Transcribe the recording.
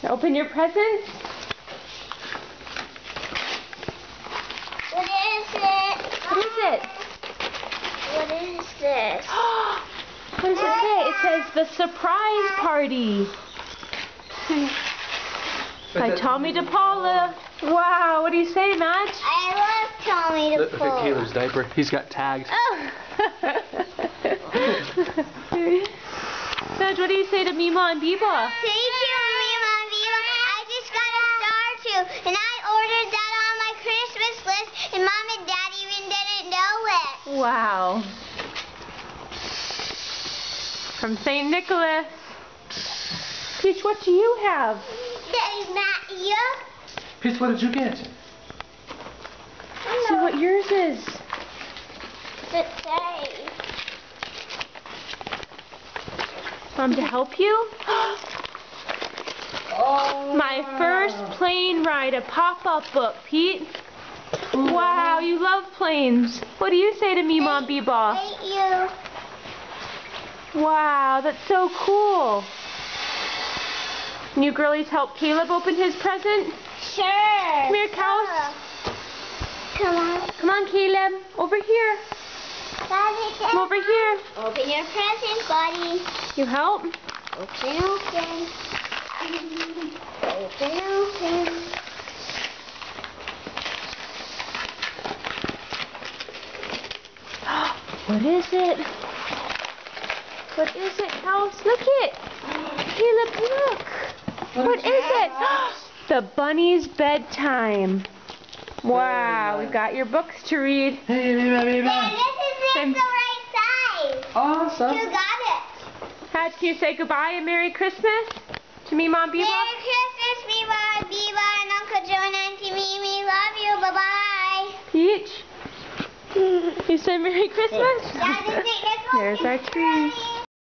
Open your presents. What is it? What is it? What is this? What does it say? It says the surprise party. By Tommy DePaula. Wow, what do you say, Madge? I love Tommy Look at DePaula. Caleb's diaper. He's got tags. Oh. Madge, what do you say to Mima and Biba? Thank you, Mima and Biba. I just got a star too, and I ordered that on my Christmas list, and Mom and Dad even didn't know it. Wow. From St. Nicholas. Peach, what do you have? Daddy, Matt, you? Peach, what did you get? See what yours is. It says. Mom, to help you? My first plane ride, a pop-up book, Pete. Wow, you love planes. What do you say to me, Mom Biba? Thank you. Wow, that's so cool. Can you girlies help Caleb open his present? Sure. Come here, Cows. Come on. Come on, Caleb. Over here. Come over here. Open your present, buddy. You help? Open, open. Open, open. What is it? What is it, House? Look it. Caleb, look. What is it? The bunny's bedtime. Wow, we've got your books to read. Hey, Mima, Dad, Mima. this is the right size. Awesome. You got it. Hatch, can you say goodbye and Merry Christmas to me, Mom Biba? Merry Christmas, Biba, Biba, and Uncle Joe and Auntie Mimi. Love you. Bye-bye. Peach, you said Merry Christmas? Dad, this is There's our tree.